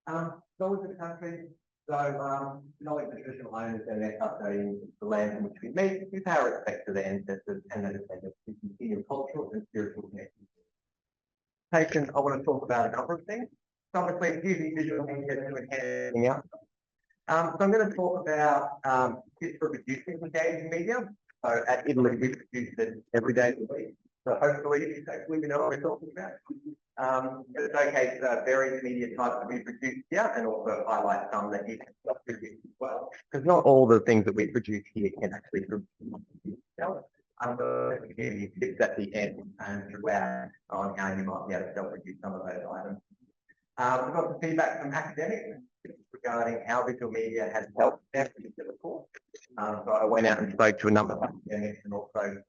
So as a country, knowing the traditional owners and their custodians of the land in which we meet, we pay our respect to their ancestors and their descendants to continue cultural and spiritual connections. I want to talk about a number of things. So obviously, using visual media to enhance everything else. So I'm going to talk about tips for reducing engaging media. So at Italy, we produce it every day of the week. So hopefully we know what we're talking about. It showcases various media types that we produce here and also highlight some that you can produce as well. Because not all the things that we produce here can actually produce. I'm going to give you tips at the end and throughout on how you might be able to self-produce some of those items. We've got some feedback from academics regarding how visual media has helped their particular course. So I went out and spoke to a number of academics and also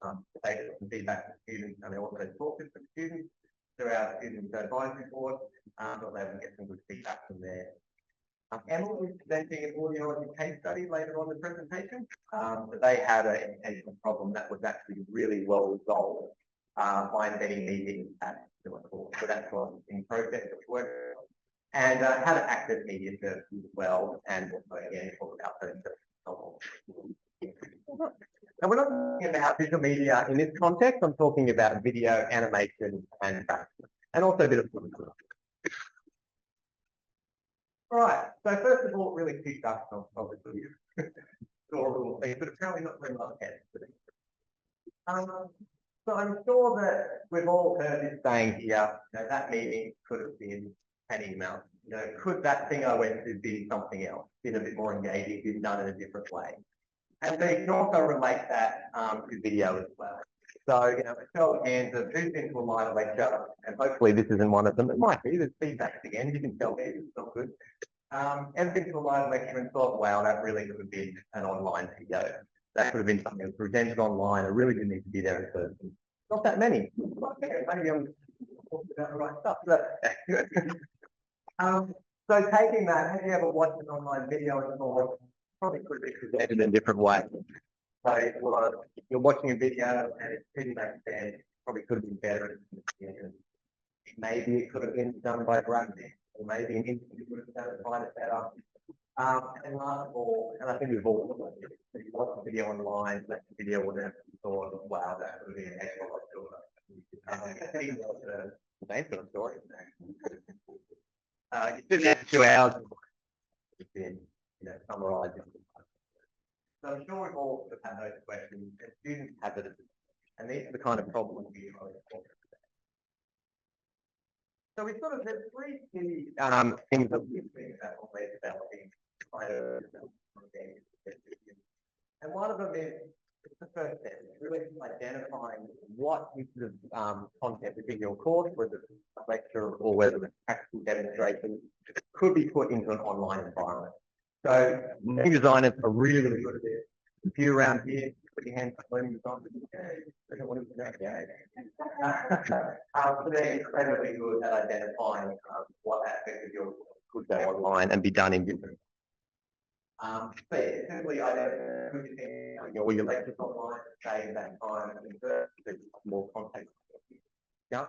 taken some feedback from students, and I also talked to some students through our student advisory board. So they will get some good feedback from there. Emma will be presenting an audiology case study later on in the presentation. But they had an educational problem that was actually really well resolved by embedding media at the course. So that's what in process of work. And how to access media services as well, and also again talk about those services. And we're not talking about visual media in this context. I'm talking about video, animation, and also a bit of footage. All right. So first of all, really quick stuff, obviously, all little things, but apparently not very much today. So I'm sure that we've all heard this saying here, that meeting could have been an email. Could that thing I went to be something else, been a bit more engaging, been done in a different way? And so you can also relate that to video as well. So, a show of hands of who's been to a live lecture, and hopefully this isn't one of them. It might be, there's feedback again, you can tell me it's not good. And been to a live lecture and thought, wow, that really could have been an online video. That could have been something presented online. I really didn't need to be there in person. Not that many. Maybe I'm talking about the right stuff. So taking that, have you ever watched an online video and thought, probably could be presented in a different way? So if you're watching a video and it's pretty makes sense, probably could have been better. Maybe it could have been done by graphics, or maybe an institute would have done it quite better. And last of all, and I think we've all if you watch the video online, that video would have thought, wow, that would be an heck of a lot shorter. Same sort of story. You didn't have 2 hours. You can, summarise it. So I'm sure we've all had those questions, and students have it, and these are the kind of problems we are talking about. So we sort of there's 3 key things that we think about when we're developing and one of them is the first step, really identifying what pieces of content within your course, whether it's a lecture or whether it's practical demonstration, could be put into an online environment. So many designers are really, really good at this. If you're around here, put your hands up, learning design. I don't want to do that. So they're incredibly good at identifying what aspects of your course could go online and be done in different. So simply identifying all your lectures online, saving that time and more content. Yeah.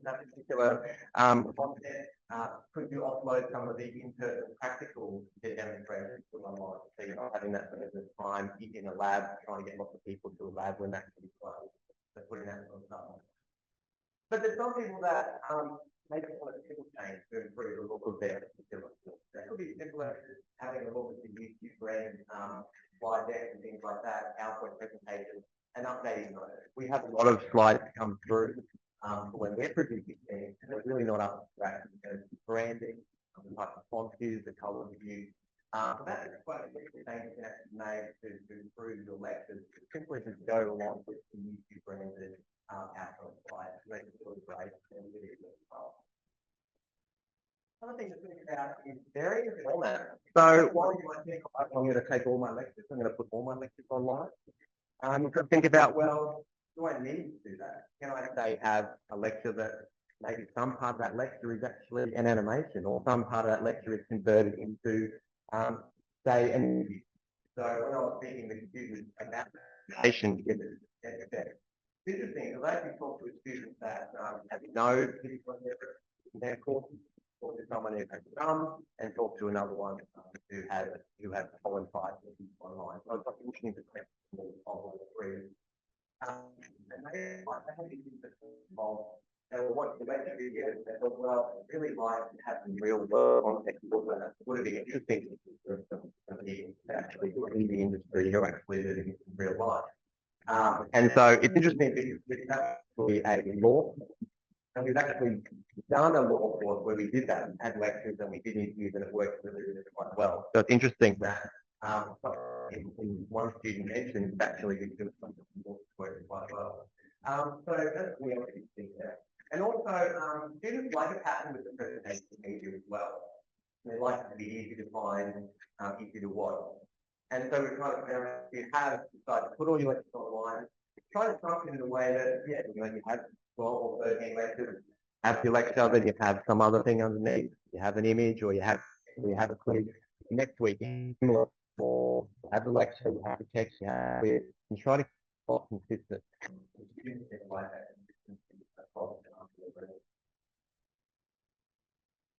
That particular content, could you offload some of the in-person practical demonstrations to online? So you're not having that sort of time in a lab trying to get lots of people to a lab when that can be closed. So putting that sort of stuff on. But there's some people that maybe want a simple change to improve the look of their particular course. That could be simple as having a look at the YouTube brand, slide decks and things like that, PowerPoint presentations, and updating those. We have a lot of slides come through when we're producing things, and it's really not up to scratch in terms of branding, the type of font use, the colour we use. That is quite a big change you can actually make to improve your lectures. Simply just go along with the YouTube branded PowerPoint slides, make it really great and really well. Another thing to think about is various formats. So while you might think, I'm going to take all my lectures, I'm going to put all my lectures online. You could think about, well, do I need to do that? Can I say have a lecture that maybe some part of that lecture is actually an animation, or some part of that lecture is converted into, say, an interview. So when I was speaking with students about animation to get it better, it's interesting, because I actually talk to students that have no people in their courses. talk to someone who has some, and talk to another one who had pollen online. So it's like interesting to connect all three. And they might have these involved. And what the basically is, they thought, well, I'd really like to have some real world context. Would it be interesting for somebody actually in the industry who actually live in real life? And so it's interesting because it's actually a law, and we've actually done a law course where we did that and had lectures and we did interviews and it worked really, really quite well. So it's interesting that in one student mentioned it's actually doing something working quite well. So that's the other thing there. And also, students like a pattern with the presentation media as well. They like it to be easy to find, easy to watch. And so we kind of found if you have decided to put all your lectures online, try to structure it in a way that, yeah, you have 12 or 13 lectures, have your lecture, then you have some other thing underneath, you have an image, or you have a quiz. Next week, similar, or have the lecture, you have the text, you have it, and try to keep it consistent.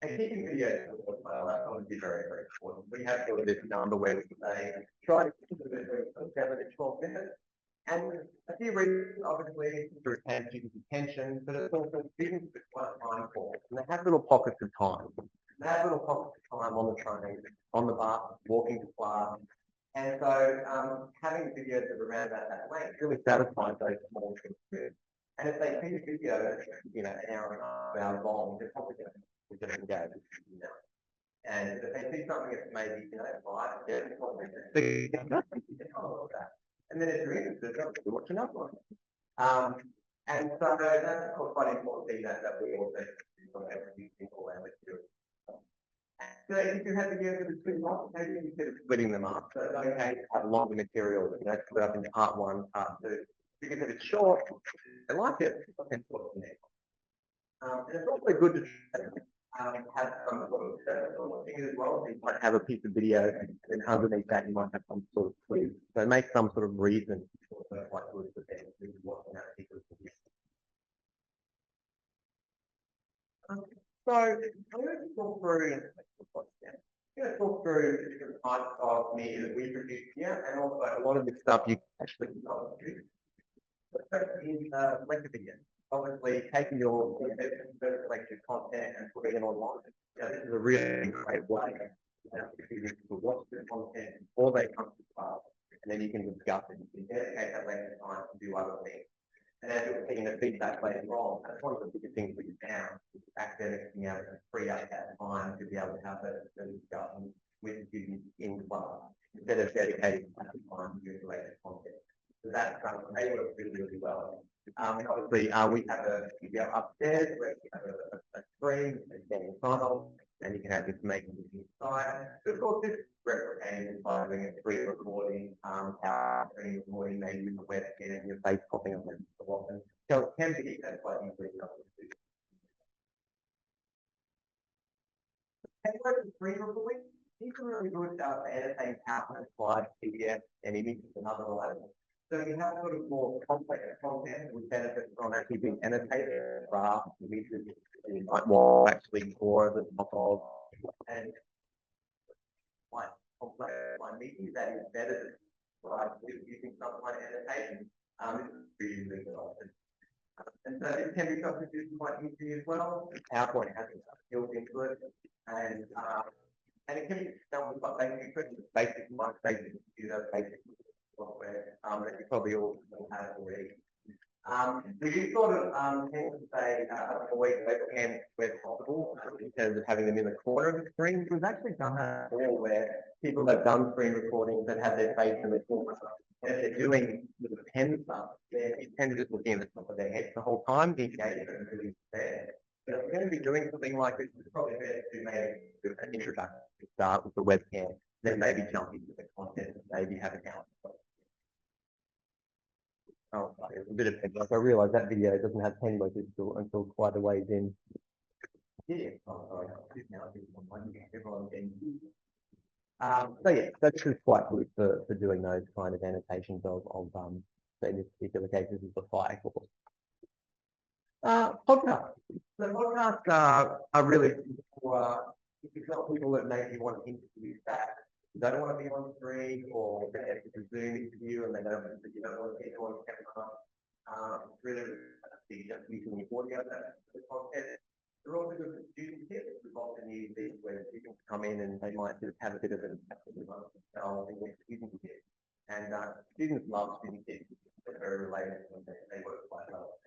And keeping videos would be very, very important. We have sort of this number where we say, try to keep it between 7 and 12 minutes. And a few reasons, obviously, to retain students' attention, but it's also students with quite time calls. And they have little pockets of time. They have little pockets of time on the train, on the bus, walking to class. And so having videos that are around about that length really satisfies those small kids. And if they see a video, an hour and a half long, they're probably going to engage. And if they see something that's maybe, 5, 10, 12 minutes, they can that. And then if you're interested, obviously watch another one. And so that's quite important thing that we also do on every single lecture. So if you have videos that are split up, maybe instead of splitting them up, so it's okay to have longer material, split up into part 1, part 2. Because if it's short, I like it, and it's also good to have some sort of thing as well. You might have a piece of video, and underneath that you might have some sort of quiz. So make some sort of reason for what good for them to watch that particular video. So I'm going to talk through. I'm going to talk through the different types of media that we produce here, and also a lot of the stuff you actually can do. The first is lecture video. Obviously, taking your lecture content and putting it online. This is a really great way to watch the content before they come to class, and then you can discuss it. You can dedicate that lecture time to do other things. And as you're getting the feedback later on, that's one of the biggest things we found, academics being able to free up that time to be able to have the discussion with students in class instead of dedicating that time to do the lecture content. So that's they work really, really well. And obviously, we have a studio upstairs where we have a screen and panel, and you can have information inside. But of course, this is replicated by doing a screen recording, our screen recording, maybe with a webcam and your face popping on it so often. So it can be that's quite easily done. And what is screen recording? These are really good editing PowerPoint slides, PDF, and images and other items. So you have sort of more complex content that would benefit from actually being annotated, graphs, images, you might want actually more of the top of, and quite complex media that is better, right, using some kind of annotation. This is really good option. And so it can be substituted quite easily as well. PowerPoint has built into it, and it can be done with basic software that you probably all have already. We do sort of tend to say avoid webcams where possible in terms of having them in the corner of the screen. We've actually done that before where people have done screen recordings that have their face in the corner. And if they're doing the pen stuff, then you tend to just look in the top of their head the whole time, the engagement is really there. But if you're going to be doing something like this, it's probably better to maybe an introduction to start with the webcam, then maybe jump into the content and maybe have an out. Oh, a bit of like I realise that video doesn't have pen work until quite a ways in. Yeah. Oh, sorry. So yeah, that's just quite good for doing those kind of annotations of so in this particular case, this is the fire course. Podcasts. So podcasts are really if you've got people that maybe want to interview back, they don't want to be on screen, or they have to Zoom interview and they don't, you don't want to get on camera. Really, just using the audio, the content. They're also good for student tips. We've often used these where students come in and they might sort of have a bit of an student tips. And students love student tips. They're very related and they work quite well.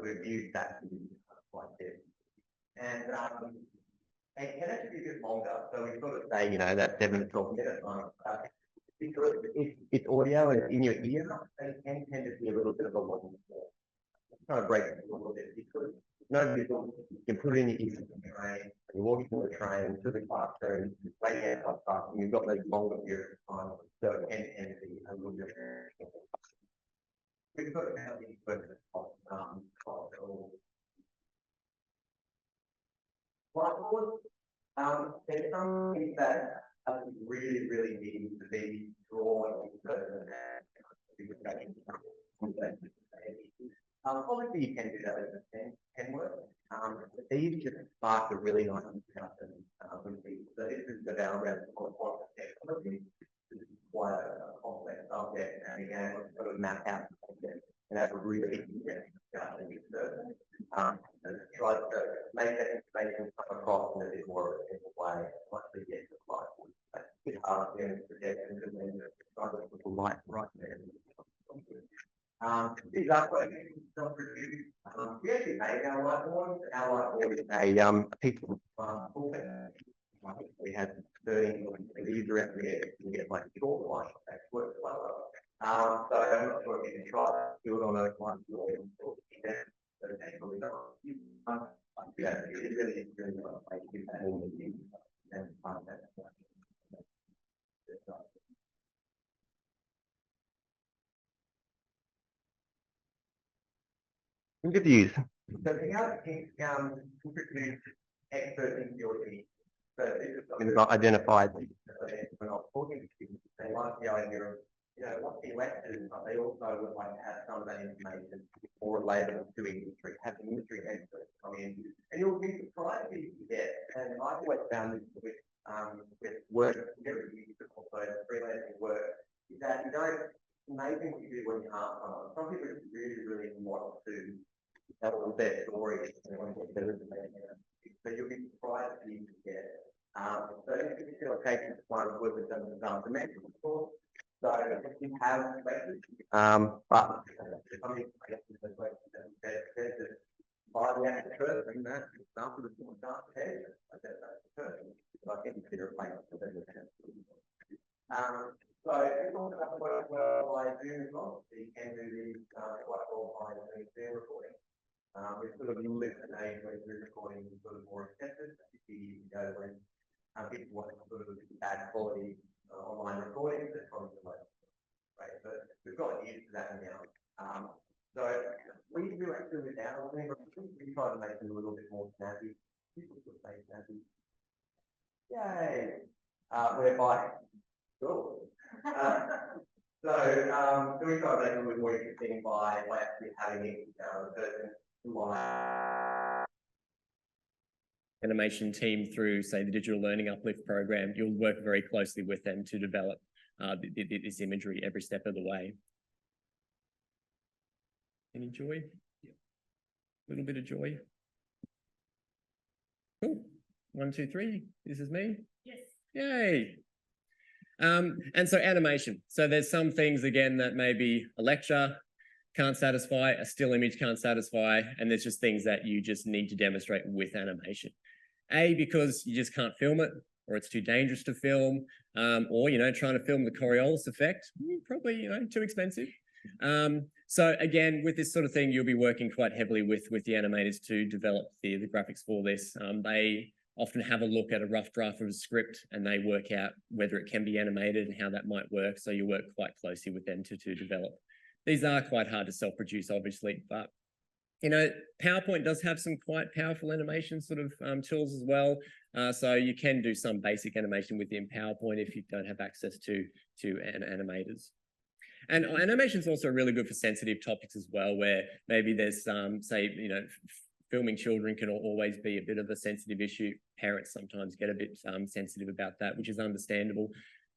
We've used that to be quite good. And it can actually be a bit longer. So we've got to say, you know, that 7 to 12 minute mark. Because if it's audio and it's in your ear, it can tend to be a little bit of a long form. Trying to break it a little bit because no visual, you can put it in your ear on the train, you're walking to the train, to the classroom, waiting outside, and you've got those longer periods of time, so it can tend to be a little bit. We've got to have these questions of there's some things that really, really need to be drawn in person. Obviously, you can do that with a 10 work. These just spark a really nice discussion from people. So this is the background of technology. This is quite a complex subject, and again, we've got to map out the concept and have a really interesting discussion with person. Try to make that information come across in a bit more of a simple way once we get to the slide. It's hard to project and then try to put the light right there. These are questions not produced. We actually made our whiteboard. Our whiteboard is a piece of pulpit. We had 13 these around there to get like short line that works well. So I'm not sure if you can try to do it on a whiteboard. Yeah, it really is really interviews. So the other thing, introduce experts in your team. So this is something that I identified when I was talking to students. They like the idea of, you know, what the lectures, but they also would like to have some of that information more related to industry, have an industry experts come in. And you'll be surprised if you get, and I've always found this with work, very useful, so freelancing work, is that you don't, it's amazing what you do when you're half-time. Some people really, really want to tell their stories and want to get their information. So you'll be surprised if you get. So in particular cases, one of work with them is the medical course. So if you have questions, but I mean, by the actual person, that example is more dark hair. I said that's the person. So I can consider a place for them. So it's all about work well by Zoom as well. So you can do these quite well by Zoom recording. We're sort of lived in an age where Zoom recording is sort of more expensive. If you go when people want sort of bad quality online recordings, they're probably like, right? But we've got used to that now. So we do actually without we try to make them a little bit more snazzy. People could say snazzy. Yay! Whereby, cool. So we try to make them a little more interesting by actually having it person live. Animation team through, say, the Digital Learning Uplift program, you'll work very closely with them to develop this imagery every step of the way. Any joy? Yeah. A little bit of joy. Cool. 1, 2, 3. This is me. Yes. Yay. And so animation. So there's some things, again, that maybe a lecture can't satisfy, a still image can't satisfy, and there's just things that you just need to demonstrate with animation. A, because you just can't film it, or it's too dangerous to film, or, you know, trying to film the Coriolis effect, probably, you know, too expensive. So again, with this sort of thing, you'll be working quite heavily with the animators to develop the graphics for this. They often have a look at a rough draft of a script and they work out whether it can be animated and how that might work. So you work quite closely with them to develop. These are quite hard to self-produce, obviously, but you know, PowerPoint does have some quite powerful animation sort of tools as well. So you can do some basic animation within PowerPoint if you don't have access to animators. And animation is also really good for sensitive topics as well, where maybe there's say, you know, filming children can always be a bit of a sensitive issue. Parents sometimes get a bit sensitive about that, which is understandable.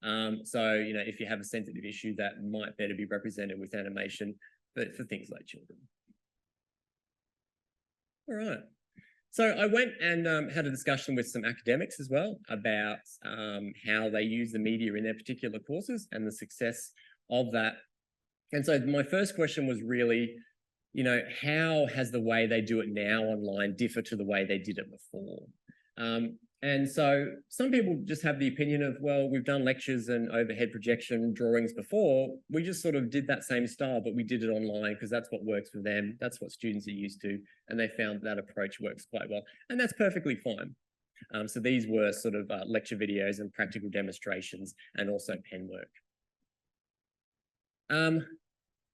So, you know, if you have a sensitive issue, that might better be represented with animation, but for things like children. All right. So I went and had a discussion with some academics as well about how they use the media in their particular courses and the success of that. And so my first question was really, you know, how has the way they do it now online differ to the way they did it before? And so some people just have the opinion of, well, we've done lectures and overhead projection drawings before. We just sort of did that same style, but we did it online because that's what works for them. That's what students are used to. And they found that approach works quite well. And that's perfectly fine. So these were sort of lecture videos and practical demonstrations and also pen work.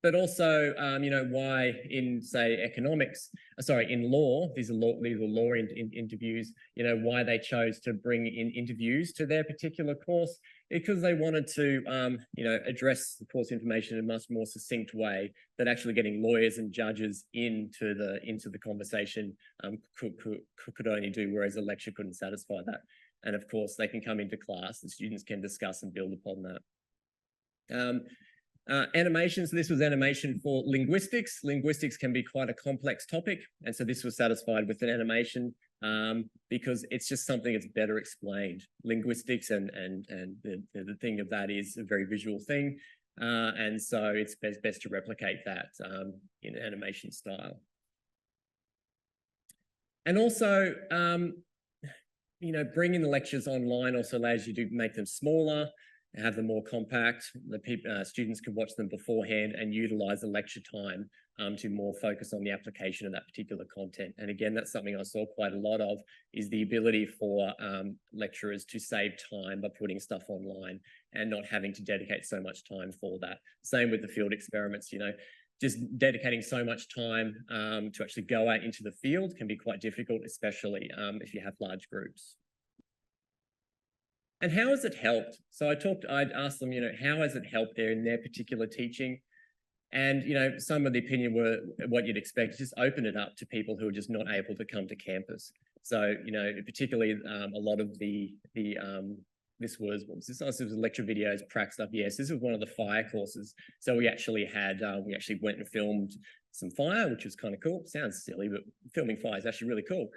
But also, you know, why in, say, economics, in law, these are law interviews, you know, why they chose to bring in interviews to their particular course, because they wanted to, you know, address the course information in a much more succinct way that actually getting lawyers and judges into the conversation could only do, whereas a lecture couldn't satisfy that. And of course, they can come into class, the students can discuss and build upon that. Animation, so this was animation for linguistics. Linguistics can be quite a complex topic, and so this was satisfied with an animation because it's just something that's better explained. Linguistics and the thing of that is a very visual thing, and so it's best to replicate that in animation style. And also, you know, bringing the lectures online also allows you to make them smaller, have them more compact. The students can watch them beforehand and utilize the lecture time to more focus on the application of that particular content. And again, that's something I saw quite a lot of, is the ability for lecturers to save time by putting stuff online and not having to dedicate so much time for that. Same with the field experiments, you know, just dedicating so much time to actually go out into the field can be quite difficult, especially if you have large groups. And how has it helped? So I'd asked them, you know, how has it helped in their particular teaching? And, you know, some of the opinion were what you'd expect, just open it up to people who are just not able to come to campus. So, you know, particularly a lot of this was lecture videos, prac stuff. Yes, this was one of the fire courses. So we actually went and filmed some fire, which was kind of cool. Sounds silly, but filming fire is actually really cool.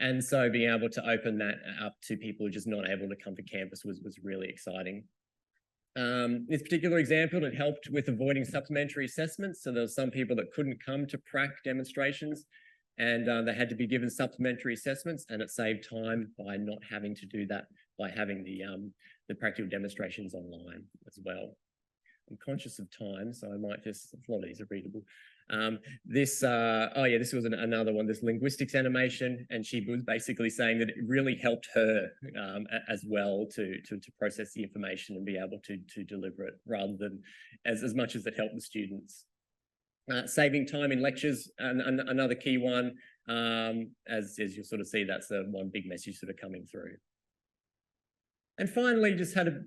And so being able to open that up to people who are just not able to come to campus was really exciting. This particular example, it helped with avoiding supplementary assessments. So there were some people that couldn't come to prac demonstrations and they had to be given supplementary assessments, and it saved time by not having to do that, by having the practical demonstrations online as well. I'm conscious of time, so I might just, a lot of these are readable. This was another one, this linguistics animation, and she was basically saying that it really helped her as well to process the information and be able to deliver it, rather than as much as it helped the students. Saving time in lectures, another key one, as you'll sort of see, that's the one big message sort of coming through. And finally, just had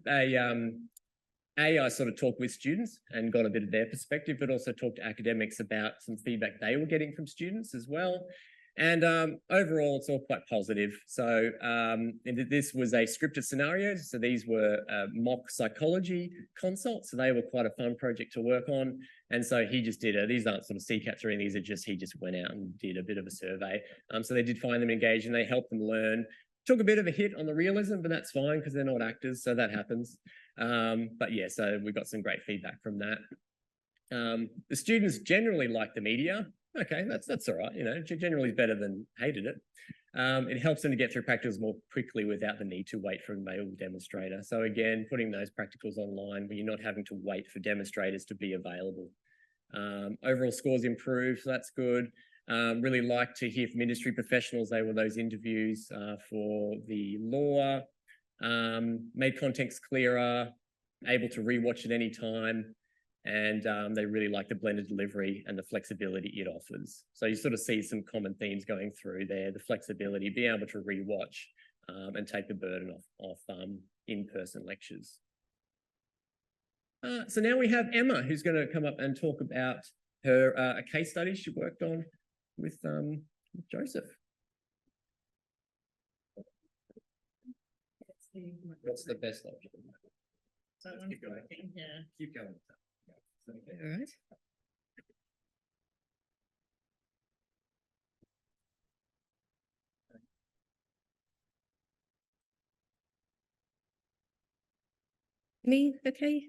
I sort of talked with students and got a bit of their perspective, but also talked to academics about some feedback they were getting from students as well. And overall, it's all quite positive. So this was a scripted scenario. So these were mock psychology consults. So they were quite a fun project to work on. And so he just did these aren't sort of CCATs or anything, he just went out and did a bit of a survey. So they did find them engaged and they helped them learn. Took a bit of a hit on the realism, but that's fine because they're not actors, so that happens. But yeah, so we got some great feedback from that. The students generally like the media. Okay, that's all right, you know, generally better than hated it. It helps them to get through practicals more quickly without the need to wait for a male demonstrator. So again, putting those practicals online where you're not having to wait for demonstrators to be available. Overall scores improved, so that's good. Really like to hear from industry professionals. They were those interviews for the law, made context clearer, able to rewatch at any time, and they really like the blended delivery and the flexibility it offers. So you sort of see some common themes going through there, the flexibility, being able to rewatch and take the burden off in-person lectures. So now we have Emma, who's going to come up and talk about her a case study she worked on with Joseph. What's the best option? Keep going. Yeah. Keep going. All right. Me, okay.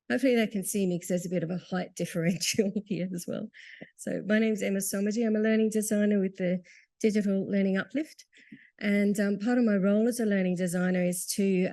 Hopefully they can see me because there's a bit of a height differential here as well. So my name's Emma Somergy. I'm a learning designer with the Digital Learning Uplift. And part of my role as a learning designer is to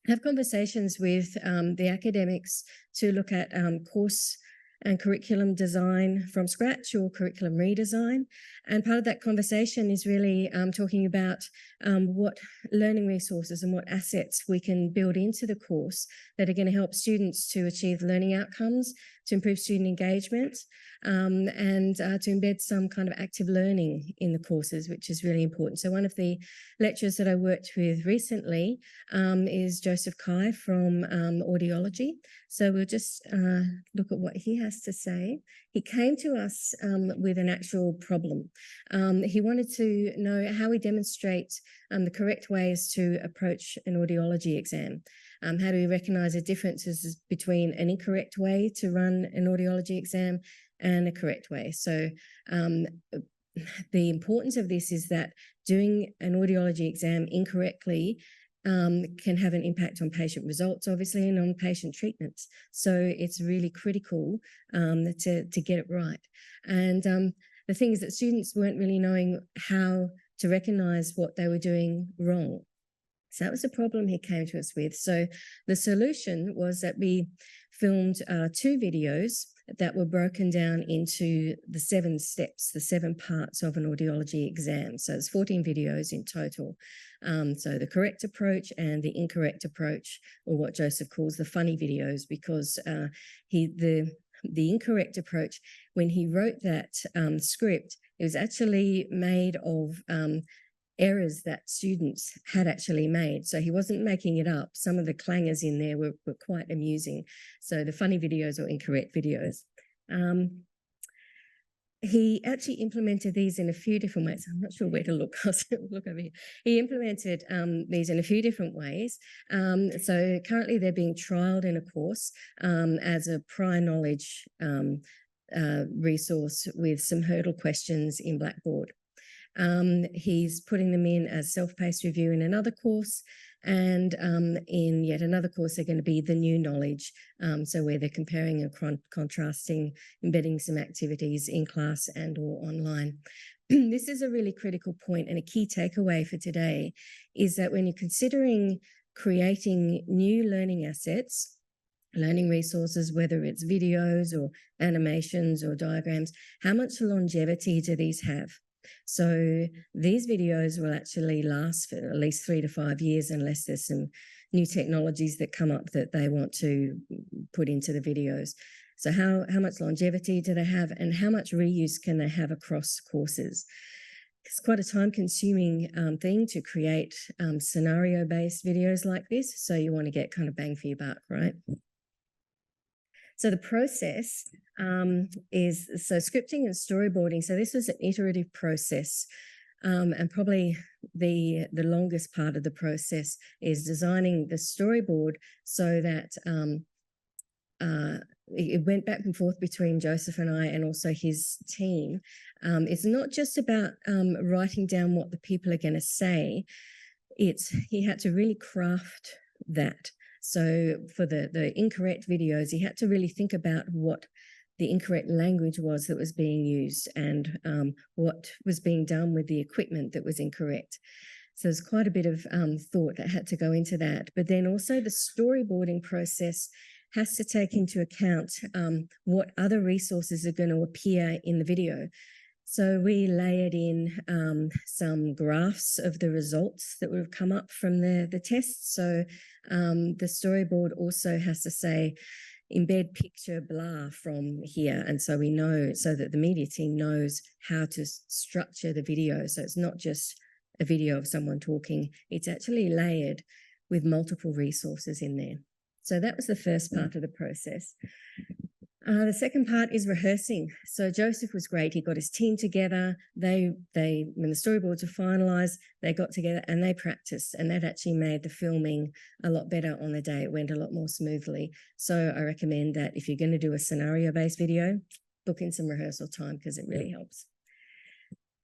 have conversations with the academics to look at course and curriculum design from scratch or curriculum redesign. And part of that conversation is really talking about what learning resources and what assets we can build into the course that are going to help students to achieve learning outcomes, to improve student engagement, and to embed some kind of active learning in the courses, which is really important. So one of the lecturers that I worked with recently is Joseph Kai from Audiology. So we'll just look at what he has to say. He came to us with an actual problem. He wanted to know how we demonstrate the correct ways to approach an audiology exam. How do we recognise the differences between an incorrect way to run an audiology exam and a correct way? So the importance of this is that doing an audiology exam incorrectly can have an impact on patient results, obviously, and on patient treatments. So it's really critical to get it right. And the thing is that students weren't really knowing how to recognise what they were doing wrong. So that was the problem he came to us with. So the solution was that we filmed 2 videos that were broken down into the 7 steps, the 7 parts of an audiology exam. So it's 14 videos in total. So the correct approach and the incorrect approach, or what Joseph calls the funny videos, because the incorrect approach, when he wrote that script, it was actually made of errors that students had actually made. So he wasn't making it up. Some of the clangers in there were quite amusing. So the funny videos or incorrect videos. He actually implemented these in a few different ways. I'm not sure where to look. I'll look over here. He implemented these in a few different ways. So currently they're being trialled in a course as a prior knowledge resource with some hurdle questions in Blackboard. He's putting them in as self-paced review in another course, and in yet another course they're going to be the new knowledge, so where they're comparing and contrasting, embedding some activities in class and or online. This is a really critical point, and a key takeaway for today is that when you're considering creating new learning assets, learning resources, whether it's videos or animations or diagrams, how much longevity do these have? So these videos will actually last for at least 3 to 5 years unless there's some new technologies that come up that they want to put into the videos. So how much longevity do they have, and how much reuse can they have across courses? It's quite a time-consuming thing to create scenario-based videos like this. So you want to get kind of bang for your buck, right? So the process is scripting and storyboarding. So this was an iterative process, and probably the longest part of the process is designing the storyboard so that it went back and forth between Joseph and I and also his team. It's not just about writing down what the people are going to say. He had to really craft that. So for the incorrect videos, he had to really think about what the incorrect language was that was being used and what was being done with the equipment that was incorrect. So there's quite a bit of thought that had to go into that. But then also the storyboarding process has to take into account what other resources are going to appear in the video. So we layered in some graphs of the results that would have come up from the tests. So the storyboard also has to say, embed picture blah from here. And so we know, so that the media team knows how to structure the video. So it's not just a video of someone talking, it's actually layered with multiple resources in there. So that was the first part of the process. The second part is rehearsing. So Joseph was great. He got his team together. When the storyboards were finalised, they got together and they practiced, and that actually made the filming a lot better on the day. It went a lot more smoothly. So I recommend that if you're going to do a scenario-based video, book in some rehearsal time because it really helps.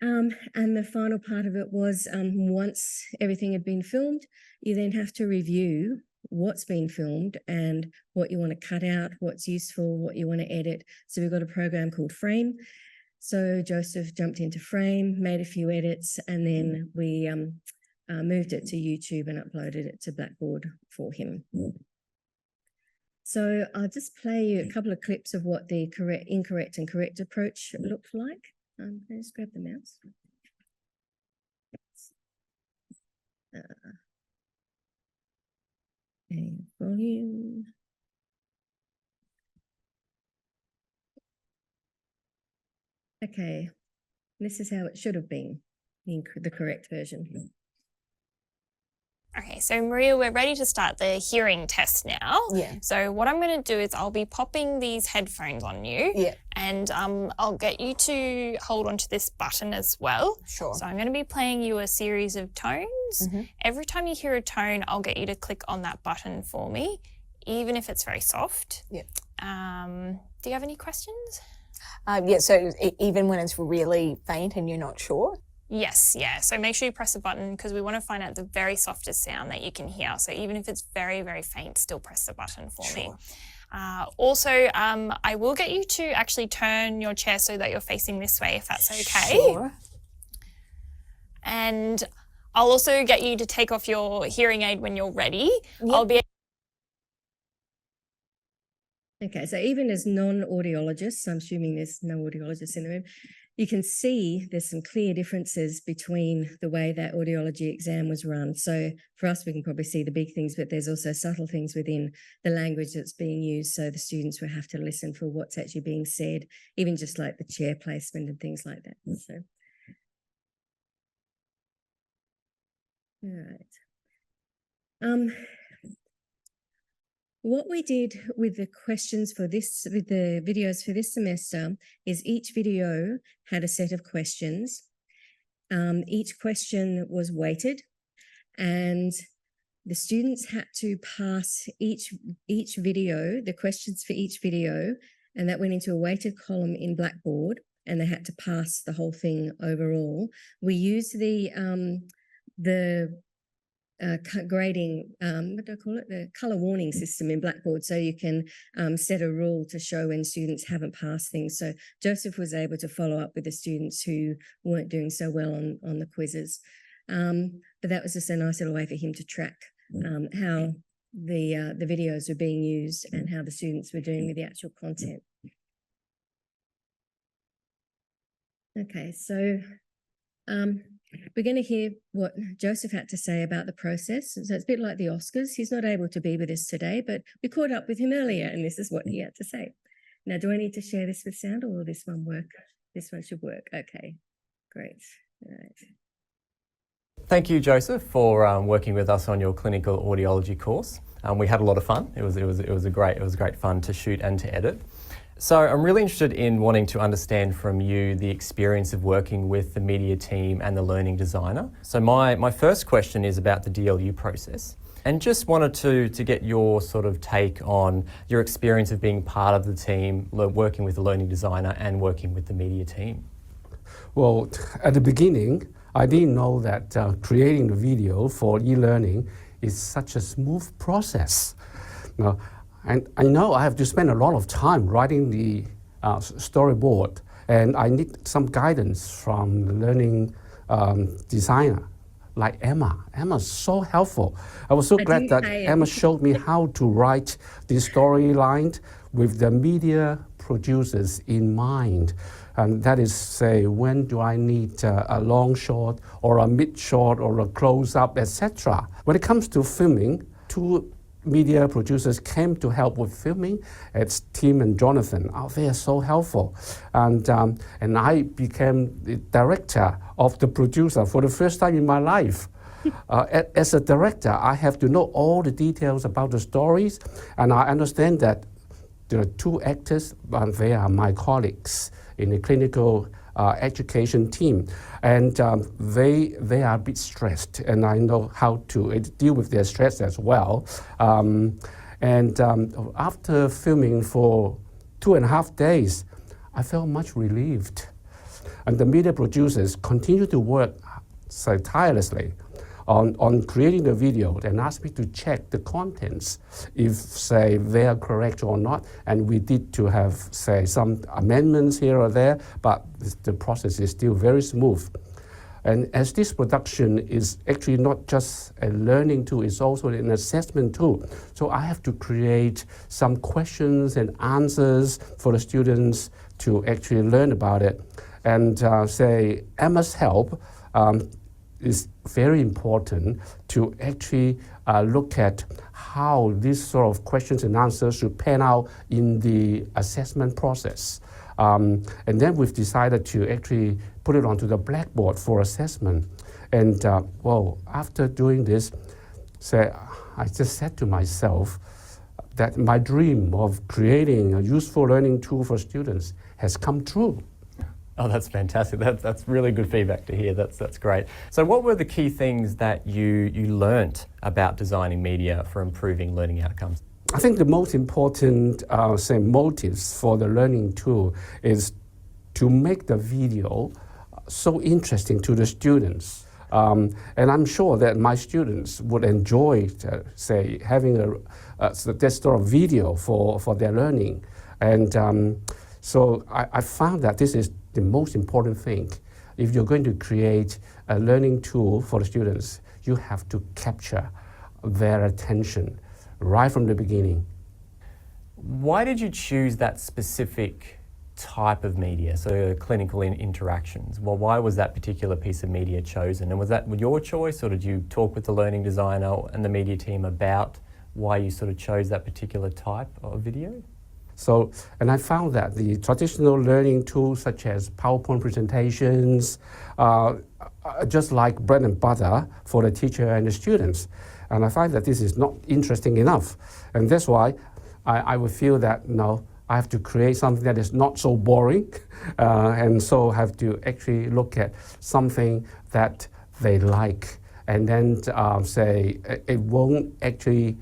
And the final part of it was once everything had been filmed, you then have to review what's been filmed and what you want to cut out, what's useful, what you want to edit. So we've got a program called Frame. So Joseph jumped into Frame, made a few edits, and then we moved it to YouTube and uploaded it to Blackboard for him. So I'll just play you a couple of clips of what the incorrect and correct approach looked like. Can I just grab the mouse? Volume. Okay, this is how it should have been, the correct version. Okay, so Maria, we're ready to start the hearing test now. Yeah. So what I'm going to do is I'll be popping these headphones on you. Yeah. And I'll get you to hold onto this button as well. Sure. So I'm going to be playing you a series of tones. Mm-hmm. Every time you hear a tone, I'll get you to click on that button for me, even if it's very soft. Yeah. Do you have any questions? Yeah, so even when it's really faint and you're not sure? Yes, yeah. So make sure you press the button because we want to find out the very softest sound that you can hear. So even if it's very, very faint, still press the button for me. Also, I will get you to actually turn your chair so that you're facing this way, if that's okay. Sure. And I'll also get you to take off your hearing aid when you're ready. Yep. I'll be Okay, so even as non-audiologists, I'm assuming there's no audiologists in the room, you can see there's some clear differences between the way that audiology exam was run. So for us, we can probably see the big things, but there's also subtle things within the language that's being used. So the students will have to listen for what's actually being said, even just like the chair placement and things like that. So, all right. What we did with the questions for this, with the videos for this semester, is each video had a set of questions. Each question was weighted, and the students had to pass each video, the questions for each video, and that went into a weighted column in Blackboard, and they had to pass the whole thing overall. We used the grading, what do I call it? The colour warning system in Blackboard, so you can set a rule to show when students haven't passed things. So Joseph was able to follow up with the students who weren't doing so well on the quizzes. But that was just a nice little way for him to track how the videos were being used and how the students were doing with the actual content. Okay, so we're going to hear what Joseph had to say about the process. So it's a bit like the Oscars. He's not able to be with us today, but we caught up with him earlier and this is what he had to say. Now, do I need to share this with sound or will this one work? This one should work. Okay, great. All right. Thank you, Joseph, for working with us on your clinical audiology course. We had a lot of fun. It was great fun to shoot and to edit. So I'm really interested in wanting to understand from you the experience of working with the media team and the learning designer. So my first question is about the DLU process, and just wanted to get your sort of take on your experience of being part of the team, working with the learning designer and working with the media team. Well, at the beginning, I didn't know that creating the video for e-learning is such a smooth process. Now, and I know I have to spend a lot of time writing the storyboard, and I need some guidance from the learning designer like Emma. Emma's so helpful. I was so glad that Emma showed me how to write the storyline with the media producers in mind. And that is, say, when do I need a long shot or a mid shot or a close up, etc. When it comes to filming, two media producers came to help with filming. It's Tim and Jonathan. Oh, they are so helpful. And I became the director of the producer for the first time in my life. As a director, I have to know all the details about the stories, and I understand that There are two actors, they are my colleagues in the clinical education team, and they are a bit stressed, and I know how to deal with their stress as well. After filming for 2.5 days, I felt much relieved. And the media producers continue to work so tirelessly on creating the video and asked me to check the contents if, say, they are correct or not. And we did to have, say, some amendments here or there, but the process is still very smooth. And as this production is actually not just a learning tool, it's also an assessment tool. So I have to create some questions and answers for the students to actually learn about it. And say, Emma's help is very important to actually look at how these sort of questions and answers should pan out in the assessment process. And then we've decided to actually put it onto the blackboard for assessment. And well, after doing this, I just said to myself that my dream of creating a useful learning tool for students has come true. Oh, that's fantastic. That's really good feedback to hear. That's great. So what were the key things that you learnt about designing media for improving learning outcomes? I think the most important motives for the learning tool is to make the video so interesting to the students. And I'm sure that my students would enjoy, say, having this sort of video for their learning. And so I found that this is the most important thing. If you're going to create a learning tool for the students, you have to capture their attention right from the beginning. Why did you choose that specific type of media, so clinical interactions? Well, why was that particular piece of media chosen? And was that your choice, or did you talk with the learning designer and the media team about why you sort of chose that particular type of video? So, and I found that the traditional learning tools such as PowerPoint presentations are just like bread and butter for the teacher and the students. And I find that this is not interesting enough. And that's why I would feel that, no, I have to create something that is not so boring, and so have to actually look at something that they like. And then say, it won't actually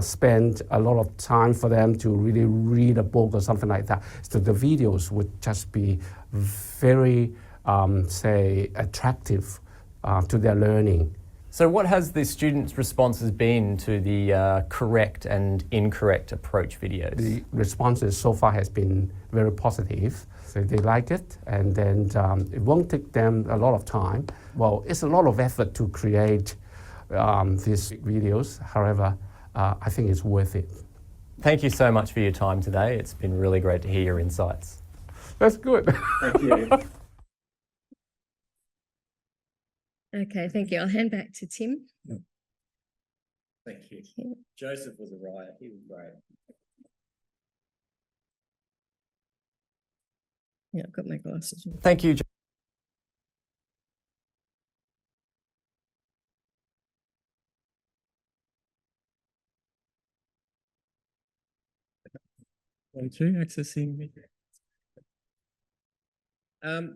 spend a lot of time for them to really read a book or something like that. So the videos would just be very, say, attractive to their learning. So what has the students' responses been to the correct and incorrect approach videos? The responses so far has been very positive. So they like it, and then it won't take them a lot of time. Well, it's a lot of effort to create these videos. However, I think it's worth it. Thank you so much for your time today. It's been really great to hear your insights. That's good. Thank you. Okay, thank you. I'll hand back to Tim. Thank you. Joseph was a riot. He was great. Yeah, I've got my glasses on. Thank you. Accessing media.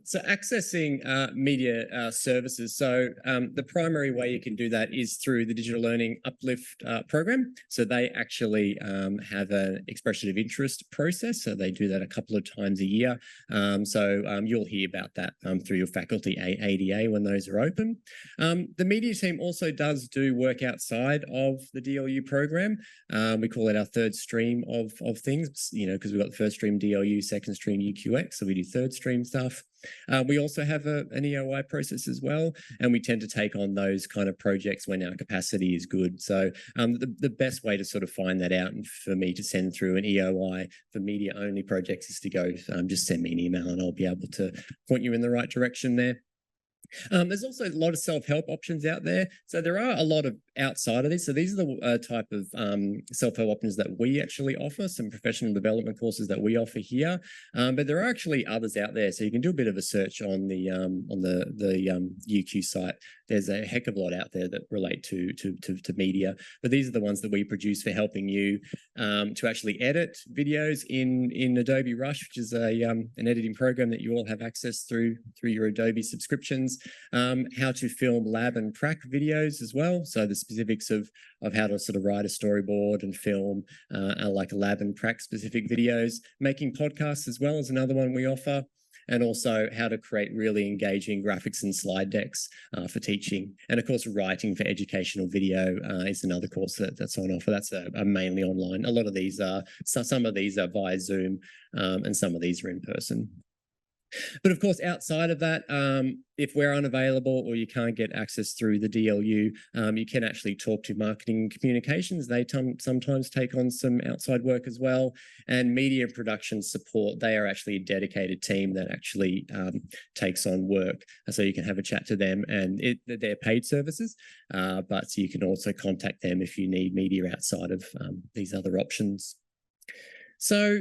So accessing media services. So the primary way you can do that is through the Digital Learning Uplift program. So they actually have an expression of interest process. So they do that a couple of times a year. You'll hear about that through your faculty ADA when those are open. The media team also does do work outside of the DLU program. We call it our third stream of things, you know, because we've got the first stream DLU, second stream UQX. So we do third stream stuff. We also have an EOI process as well, and we tend to take on those kind of projects when our capacity is good. So the best way to sort of find that out and for me to send through an EOI for media only projects is to go just send me an email and I'll be able to point you in the right direction there. There's also a lot of self-help options out there. So there are a lot of outside of this. So these are the type of self-help options that we actually offer, some professional development courses that we offer here. But there are actually others out there. So you can do a bit of a search on the UQ site. There's a heck of a lot out there that relate to media. But these are the ones that we produce for helping you to actually edit videos in Adobe Rush, which is an editing program that you all have access through your Adobe subscriptions. How to film lab and prac videos as well. So the specifics of how to sort of write a storyboard and film like a lab and prac specific videos. Making podcasts as well is another one we offer. And also how to create really engaging graphics and slide decks for teaching. And of course, writing for educational video is another course that's on offer. That's mainly online. A lot of these are, some of these are via Zoom and some of these are in person. But of course, outside of that, if we're unavailable or you can't get access through the DLU, you can actually talk to marketing and communications. They sometimes take on some outside work as well. And media production support, they are actually a dedicated team that actually takes on work. So you can have a chat to them, and they're paid services, but you can also contact them if you need media outside of these other options. So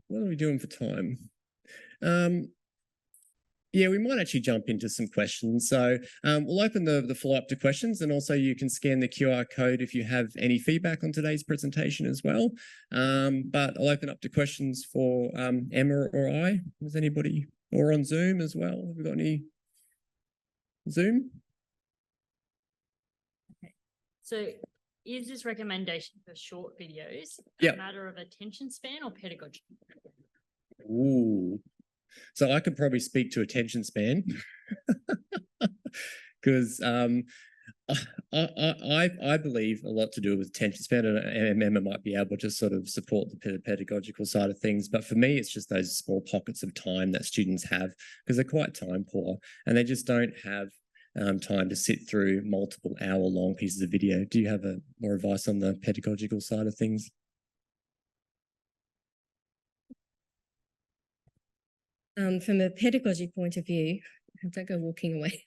what are we doing for time? Yeah, we might actually jump into some questions. So we'll open the floor up to questions, and also you can scan the QR code if you have any feedback on today's presentation as well. But I'll open up to questions for Emma or I. Does anybody, or on Zoom as well? Have we got any Zoom? Okay. So is this recommendation for short videos Yep. a matter of attention span or pedagogy? Ooh. So I could probably speak to attention span because I believe a lot to do with attention span, and Emma might be able to sort of support the pedagogical side of things. But for me, it's just those small pockets of time that students have because they're quite time poor and they just don't have time to sit through multiple hour-long pieces of video. Do you have more advice on the pedagogical side of things? From a pedagogy point of view, don't go walking away.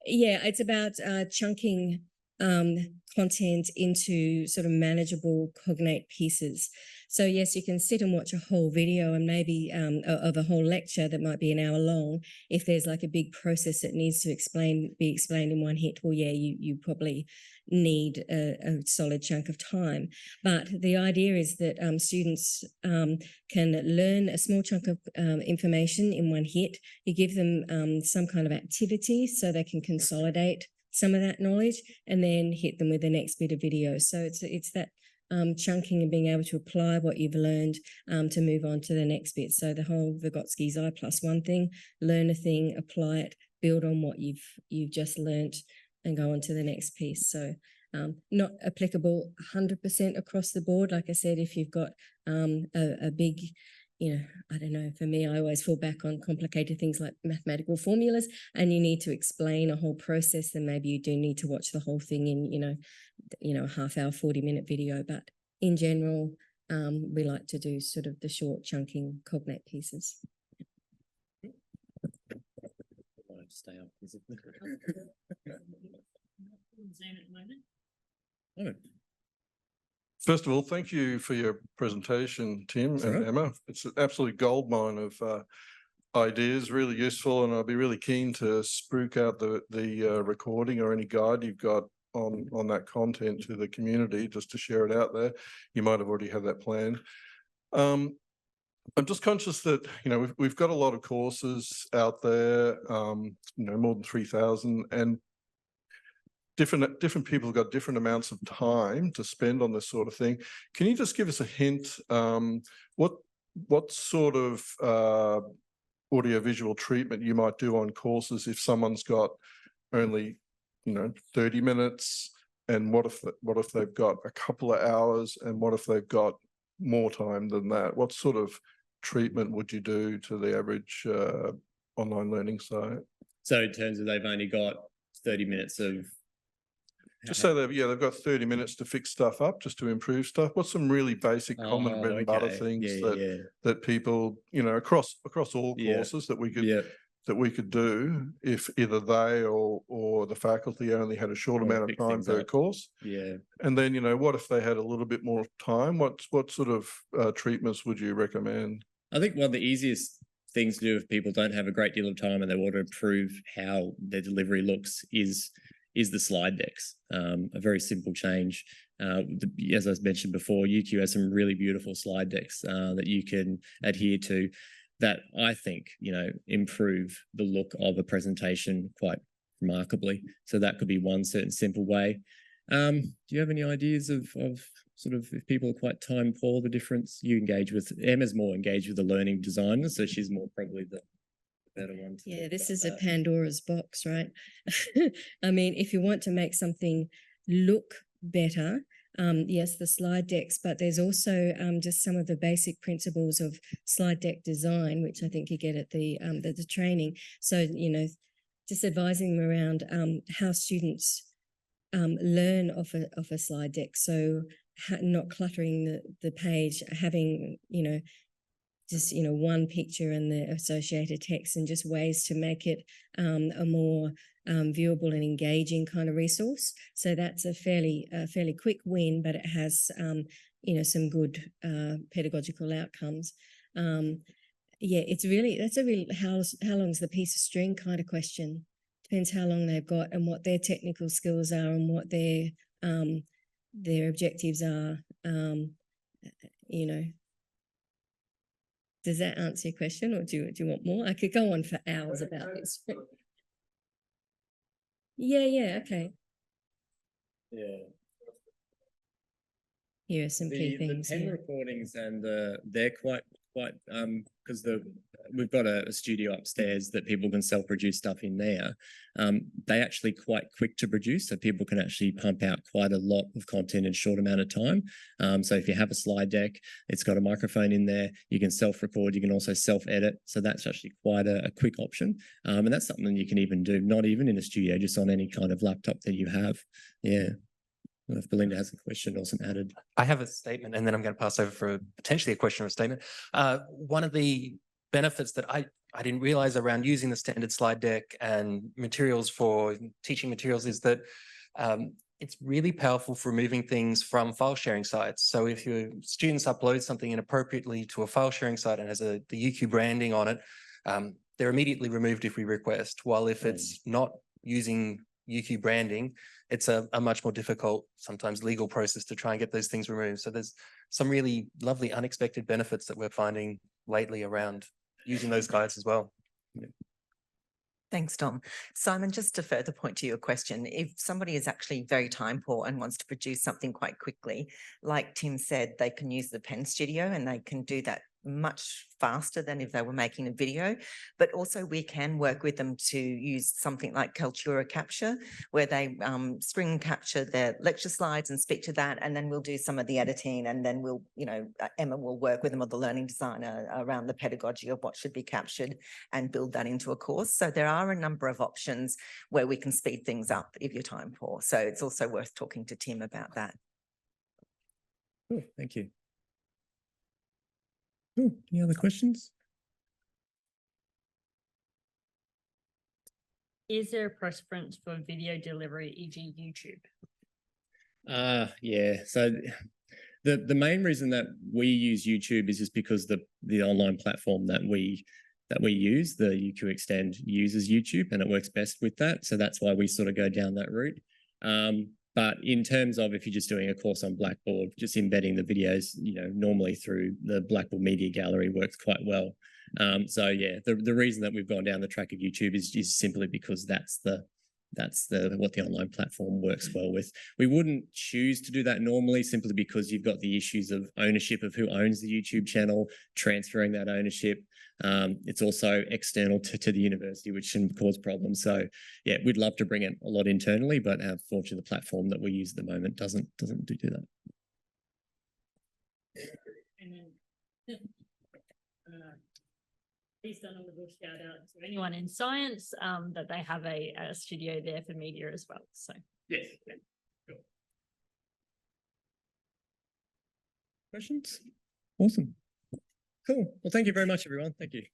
Yeah, it's about chunking content into sort of manageable cognate pieces. So yes, you can sit and watch a whole video and maybe of a whole lecture that might be an hour long. If there's like a big process that needs to be explained in one hit, well, yeah, you probably need a solid chunk of time. But the idea is that students can learn a small chunk of information in one hit. You give them some kind of activity so they can consolidate some of that knowledge and then hit them with the next bit of video. So it's that chunking and being able to apply what you've learned to move on to the next bit. So the whole Vygotsky's I+1 thing, learn a thing, apply it, build on what you've just learnt and go on to the next piece. So not applicable 100% across the board. Like I said, if you've got a big, I don't know, for me, I always fall back on complicated things like mathematical formulas and you need to explain a whole process, then maybe you do need to watch the whole thing in, a half-hour, 40-minute video. But in general, we like to do sort of the short chunking cognate pieces. Stay up. Is it? Zoom at the moment. Oh. First of all, thank you for your presentation, Tim and Emma. It's an absolute goldmine of ideas, really useful, and I'll be really keen to spruik out the recording or any guide you've got on that content to the community, just to share it out there. You might have already had that planned. I'm just conscious that we've got a lot of courses out there, more than 3,000, and different people have got different amounts of time to spend on this sort of thing. Can you just give us a hint? What sort of audiovisual treatment you might do on courses if someone's got only 30 minutes, and what if they've got a couple of hours, and what if they've got more time than that? What sort of treatment would you do to the average online learning site? So in terms of they've only got 30 minutes of Just say that, yeah, they've got 30 minutes to fix stuff up, just to improve stuff. What's some really basic, common bread and butter okay. things Yeah, that people, you know, across all Yeah. courses that we could yeah. do if either they or the faculty only had a short Or amount of fix time things per up. course? Yeah. And then, you know, what if they had a little bit more time? What sort of treatments would you recommend? I think one of the easiest things to do if people don't have a great deal of time and they want to improve how their delivery looks is the slide decks. A very simple change. As I mentioned before, UQ has some really beautiful slide decks that you can adhere to that I think, you know, improve the look of a presentation quite remarkably. So that could be one certain simple way. Do you have any ideas of sort of if people are quite time poor, the difference you engage with? Emma's more engaged with the learning designer, so she's more probably the better one. Yeah, this is a Pandora's box, right? I mean, if you want to make something look better, yes, the slide decks, but there's also just some of the basic principles of slide deck design, which I think you get at the training. So, you know, just advising them around how students learn off a slide deck. So not cluttering the page, having, you know, just, you know, one picture and the associated text, and just ways to make it a more viewable and engaging kind of resource. So that's a fairly quick win, but it has, you know, some good pedagogical outcomes. Yeah, that's a real how long's the piece of string kind of question. Depends how long they've got and what their technical skills are and what their objectives are. You know, does that answer your question, or do you want more? I could go on for hours about this. Yeah, okay. Yeah. Here are some key things. The pen recordings and they're quite because we've got a studio upstairs that people can self-produce stuff in there. They actually quite quick to produce, so people can actually pump out quite a lot of content in a short amount of time. So if you have a slide deck, it's got a microphone in there, you can self-record, you can also self-edit. So that's actually quite a quick option. And that's something you can even do, not even in a studio, just on any kind of laptop that you have. Yeah. If Belinda has a question or some added. I have a statement, and then I'm going to pass over for potentially a question or a statement. One of the benefits that I didn't realize around using the standard slide deck and materials for teaching materials is that it's really powerful for removing things from file sharing sites. So if your students upload something inappropriately to a file sharing site and has the UQ branding on it, they're immediately removed if we request. While if it's not using UQ branding, it's a much more difficult, sometimes legal process to try and get those things removed. So there's some really lovely unexpected benefits that we're finding lately around using those guides as well. Yeah. Thanks, Tom. Simon, just to further point to your question, if somebody is actually very time poor and wants to produce something quite quickly, like Tim said, they can use the Pen Studio and they can do that much faster than if they were making a video. But also we can work with them to use something like Kaltura Capture, where they screen capture their lecture slides and speak to that, and then we'll do some of the editing, and then we'll, you know, Emma will work with them, or the learning designer, around the pedagogy of what should be captured and build that into a course. So there are a number of options where we can speed things up if you're time poor. So it's also worth talking to Tim about that. Cool, thank you. Any other questions? Is there a preference for video delivery, e.g. YouTube? Yeah. So the main reason that we use YouTube is just because the online platform that we use, the UQ Extend, uses YouTube and it works best with that. So that's why we sort of go down that route. But in terms of if you're just doing a course on Blackboard, just embedding the videos, you know, normally through the Blackboard Media Gallery works quite well. So yeah, the reason that we've gone down the track of YouTube is simply because that's what the online platform works well with. We wouldn't choose to do that normally simply because you've got the issues of ownership of who owns the YouTube channel, transferring that ownership. It's also external to the university, which can cause problems. So yeah, we'd love to bring it a lot internally, but unfortunately the platform that we use at the moment doesn't do that. And then, please don't overlook shout out to anyone in science that they have a studio there for media as well. So yes. Questions? Awesome. Cool. Well, thank you very much, everyone. Thank you.